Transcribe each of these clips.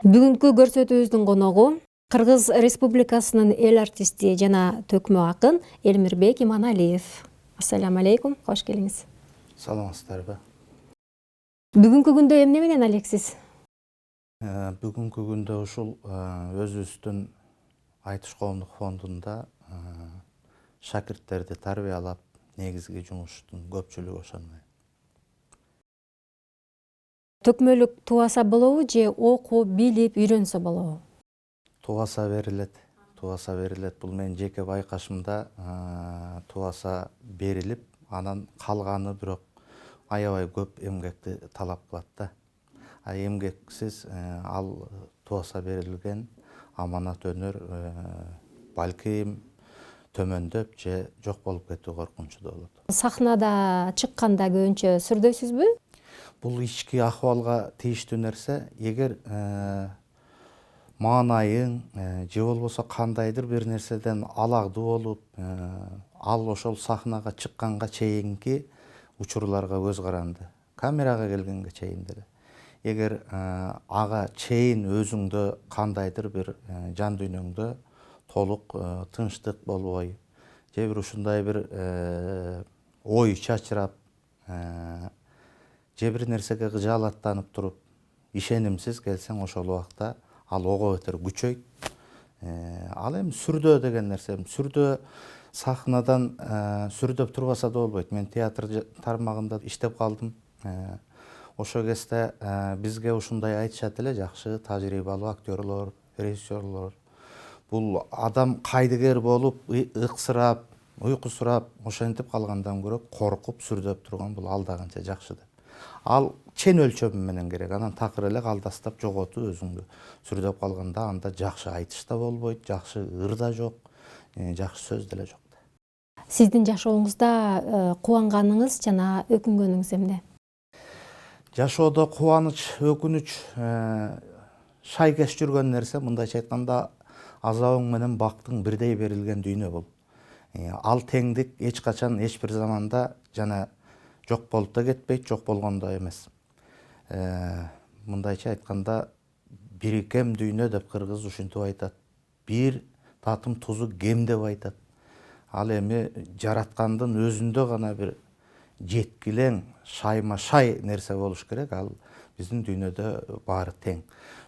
Бүгүнкү көрсөтүүбүздүн коногу Кыргыз Республикасынын эл артисти жана төкмө акын Элмирбек Иманалиев. Ассаламу алейкум, кош келиңиз. Саламатсыздарбы? Бүгүнкү күндө эмне менен алексиз? Бүгүнкү күндө ушул өзүбүздүн Айтыш коомдук фондунда шакирттерди тарбиялап, негизги жумуштун көпчүлүгү ошондой. Төкмөлүк тубаса болобу же окуп, билип, үйрөнсө болобу? Тубаса берилет. Бул менин жеке байкашымда тубаса берилип, анан калганы бирок аябай көп эмгекти талап кылат да. Эмгексиз ал тубаса берилген аманат өнөр балким төмөндөп же жок болуп кетүү коркунучу болот. Сахнада чыкканда көбүнчө сүрдөйсүзбү? Бул ички акыбалга тийиштүү нерсе. Эгер маанайың же болбосо кандайдыр бир нерседен алагдуу болуп, ал ошол сахнага чыкканга чейинки учурларга көз каранды, камерага келгенге чейин деле. Эгер ага чейин өзүңдө кандайдыр бир жан дүйнөңдө толук тынчтык болбой, же бир ушундай бир ой чачырап, же бир нерсеге кыжаалаттанып туруп, ишенимсиз келсең, ошол убакта ал ого бетер күчөйт. Ал эми сүрдөө деген нерсе. Сүрдөө сахнадан сүрдөп турбаса да болбойт. Мен театр тармагында иштеп калдым. Ошол кезде бизге ушундай айтышат эле, жакшы тажрыйбалуу актерлор, режиссерлор. Бул адам кайдыгер болуп, ыксырап, уйкусурап, ошентип калгандан көрө коркуп сүрдөп турган бул алдаганча жакшы деп. Ал чен өлчөмү менен керек. Анан такыр эле калдастап жоготуп өзүңдү сүрдөп калганда анда жакшы айтыш да болбойт, жакшы ыр да жок, жакшы сөз деле жок. Сиздин жашооңузда кубанганыңыз жана өкүнгөнүңүз эмне? Жашоодо кубаныч, өкүнүч шайкеш жүргөн нерсе. Мындайча айтканда, азабың менен бактың бирдей берилген дүйнө бул. Ал теңдик эч качан, эч бир заманда жана жок болуп да кетпейт, жок болгондой эмес. Мындайча айтканда, бирикем дүйнө деп кыргыз ушинтип айтат. Бир татым тузу кем деп айтат. Ал эми жараткандын өзүндө гана бир жеткилең, шайма-шай нерсе болуш керек. Ал биздин дүйнөдө баары тең.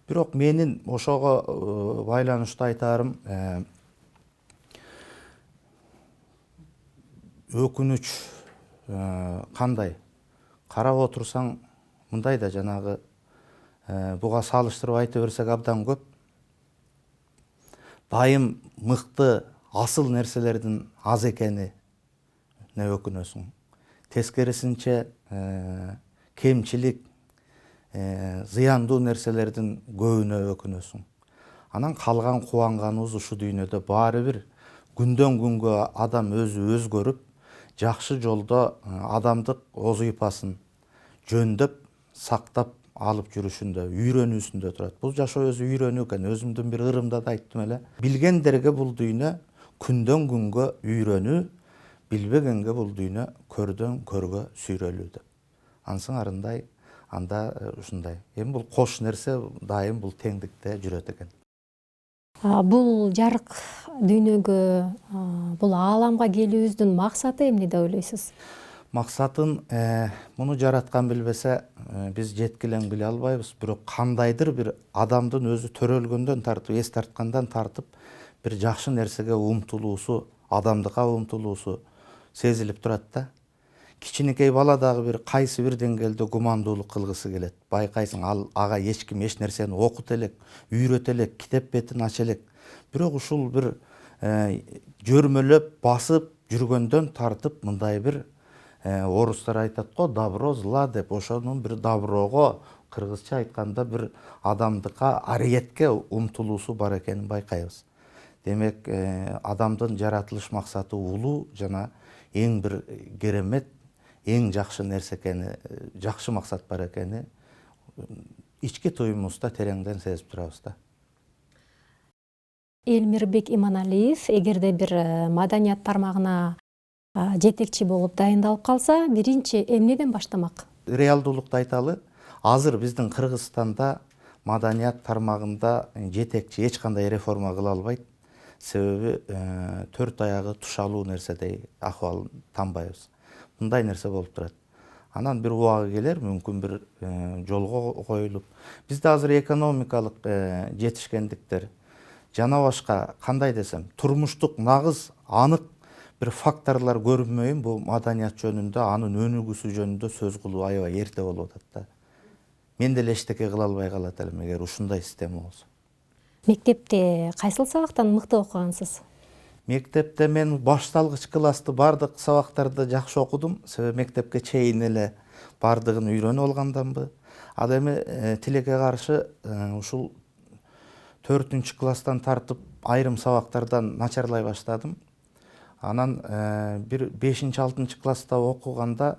Бирок менин ошого байланыштуу айтаарым, өкүнүч кандай? Карап отурсаң, мындай да жанагы буга салыштырып айта берсек абдан көп. Дайым мыкты, асыл нерселердин аз экени өкүнөсүң. Тескерисинче кемчилик, зыяндуу нерселердин көбүнө өкүнөсүң. Анан калган кубанганыбыз ушу дүйнөдө баары бир күндөн күнгө адам өзү өзгөрүп, жакшы жолдо адамдык оз ыйпасын жөндөп, сактап алып жүрүшүндө, үйрөнүүсүндө турат. Бул жашоо өзү үйрөнүү экен. Өзүмдүн бир ырымда да айттым эле. Билгендерге бул дүйнө күндөн күнгө үйрөнүү, билбегенге бул дүйнө көрдөн көргө сүйрөлүү деп. Ансыңарындай, анда ушундай. Эми бул кош нерсе дайым бул теңдикте жүрөт экен. Бул жарык дүйнөгө, бул ааламга келүүбүздүн максаты эмне деп ойлойсуз? Максатын муну жараткан билбесе, биз жеткилең биле албайбыз. Бирок кандайдыр бир адамдын өзү төрөлгөндөн тартып, эс тарткандан тартып, бир жакшы нерсеге умтулуусу, адамдыкка умтулуусу сезилип турат да. Кичинекей бала дагы бир кайсы бир деңгээлде гумандуулук кылгысы келет. Байкайсың, ага эч ким эч нерсени окута элек, үйрөтө элек, китеп бетин ача элек. Бирок ушул бир жөрмөлөп, басып жүргөндөн тартып, мындай бир орустар айтат го, добро зла деп, ошонун бир доброго, кыргызча айтканда бир адамдыкка, ариетке умтулуусу бар экенин байкайбыз. Демек, адамдын жаратылыш максаты улуу жана эң бир керемет, эң жакшы нерсе экени, жакшы максат бар экени ички туюмубузда тереңден сезип турабыз да. Элмирбек Иманалиев эгерде бир маданият тармагына жетекчи болуп дайындалып калса, биринчи эмнеден баштамак? Реалдуулукту айталы, азыр биздин Кыргызстанда маданият тармагында жетекчи эч кандай реформа кыла албайт. Себеби 4 аягы тушалуу нерседей акыбал танбайбыз. Мындай нерсе болуп турат. Анан бир убагы келер, мүмкүн бир жолго коюлуп. Бизде азыр экономикалык жетишкендиктер жана башка кандай десем, турмуштук нагыз анык бир факторлор көрүнмөйүн бул маданият жөнүндө, анын өнүгүүсү жөнүндө сөз кылуу аябай эрте болуп атат да. Мен деле эчтеке кыла албай калат элем эгер ушундай система болсо. Мектепте кайсыл сабактан мыкты окугансыз? Мектепте мен башталгыч классты бардык сабактарды жакшы окудум. Себеби мектепке чейин эле бардыгын үйрөнүп алганданбы. Ал эми тилекке каршы ушул 4 класстан тартып айрым сабактардан начарлай баштадым. Анан бир 5-6 класста окуганда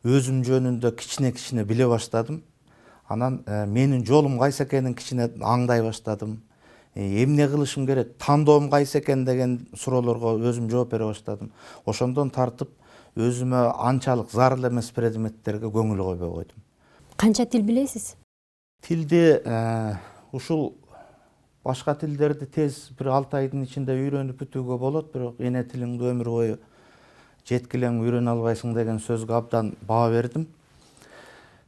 өзүм жөнүндө кичине биле баштадым. Анан менин жолум кайсы экенин кичине аңдай баштадым. Эмне кылышым керек, тандоом кайсы экен деген суроолорго өзүм жооп бере баштадым. Ошондон тартып өзүмө анчалык зарыл эмес предметтерге көңүл койбой койдум. Канча тил билесиз? Тилди ушул башка тилдерди тез бир 6 айдын ичинде үйрөнүп бүтүүгө болот, бирок эне тилиңди өмүр бою жеткилең үйрөнө албайсың деген сөзгө абдан баа бердим.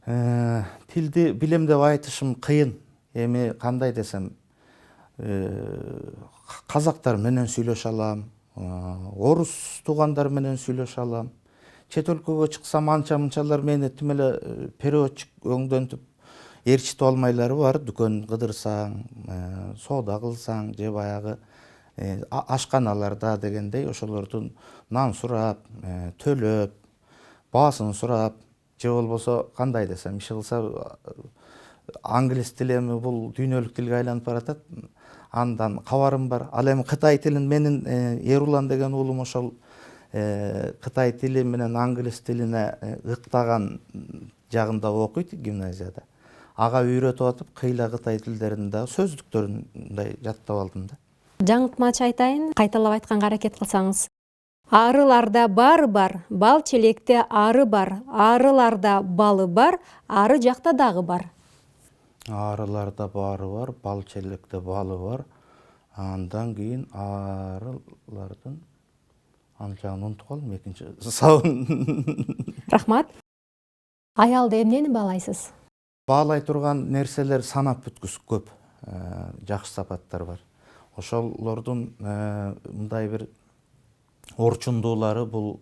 Тилди билем деп айтышым кыйын. Эми кандай десем, казактар менен сүйлөшө алам, орус туугандар менен сүйлөшө алам. Чет өлкөгө чыксам анча-мынчалар мени тим эле переводчик өңдөнтүп ээрчитип алмайлары бар. Дүкөн кыдырсаң, соода кылсаң же баягы ашканаларда дегендей ошолордун нан сурап, төлөп, баасын сурап, же болбосо кандай десем, иши кылса англис тили эми бул дүйнөлүк тилге айланып баратат. Андан кабарым бар. Ал эми кытай тилин менин Эрулан деген уулум ошол кытай тили менен англис тилине ыктаган жагында окуйт гимназияда. Ага үйрөтүп атып, кыйла кытай тилдерин да сөздүктөрүн мындай жаттап алдым да. Жаңылтмачы айтайын, кайталап айтканга аракет кылсаңыз. Арыларда бары бар, бал челекте ары бар, арыларда балы бар, ары жакта дагы бар. Арыларда бары бар, бал челекте балы бар. Андан кийин арылардын аны жагын унутуп калдым, экинчи сабын. Рахмат. Аялды эмнени баалайсыз? Баалай турган нерселер санап бүткүс көп. Жакшы сапаттар бар. Ошолордун мындай бир орчундуулары бул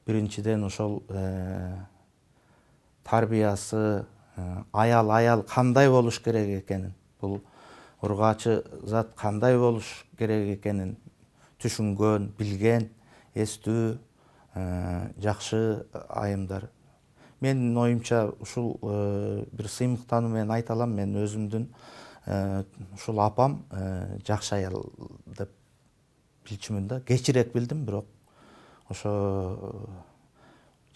биринчиден ошол тарбиясы, аял кандай болуш керек экенин, бул ургаачы зат кандай болуш керек экенин түшүнгөн, билген, эстүү жакшы айымдар. Менин оюмча ушул бир сыймыктануу менен айта алам, мен өзүмдүн ушул апам жакшы аял деп билчүмүн да. Кечирээк билдим, бирок ошо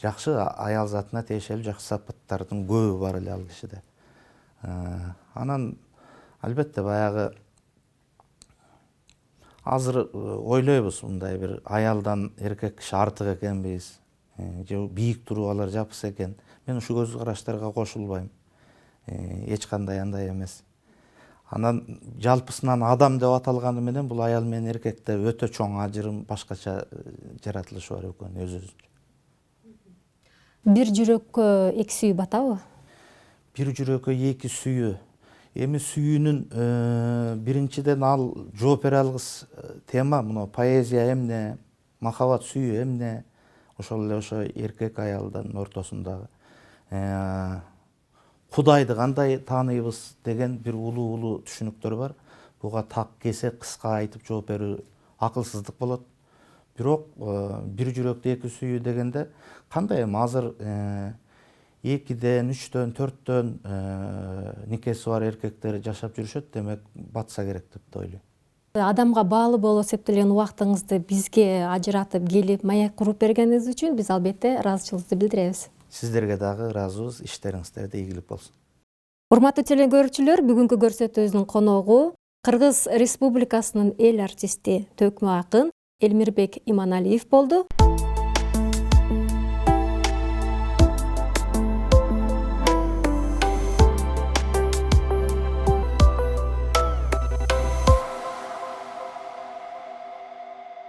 жакшы аял затына тиешелүү жакшы сапаттардын көбү бар эле ал кишиде. Анан албетте баягы азыр ойлойбуз, мындай бир аялдан эркек киши артык экенбиз, же бийик туруалар жапыс экен. Мен ушул көз караштарга кошулбайм. Эч кандай андай эмес. Анан жалпысынан адам деп аталганы менен бул аял менен эркекте өтө чоң ажырым, башкача жаратылышы бар экен өзүнчө. Бир жүрөккө эки сүйүү батабы? Бир жүрөккө эки сүйүү. Эми сүйүүнүн биринчиден ал жооп бере алгыс тема, мына поэзия эмне, махабат сүйүү эмне, ошол эле ошо эркек аялдын ортосундагы Кудайды кандай тааныйбыз деген бир улуу түшүнүктөр бар. Буга так кесе кыска айтып жооп берүү акылсыздык болот. Бирок бир жүрөктө эки сүйүү дегенде кандай эми азыр 2ден, 3дөн, 4дөн никеси бар эркектер жашап жүрүшөт, демек батса керек деп ойлойм. Адамга баалуу болуп эсептелген убактыңызды бизге ажыратып келип маек куруп бергениңиз үчүн биз албетте ыраазычылыгыбызды билдиребиз. Сиздерге дагы ыраазыбыз, иштериңиздерде ийгилик болсун. Урматтуу телекөрүүчүлөр, бүгүнкү көрсөтүүбүздүн коногу Кыргыз Республикасынын эл артисти, төкмө акын Элмирбек Иманалиев болду.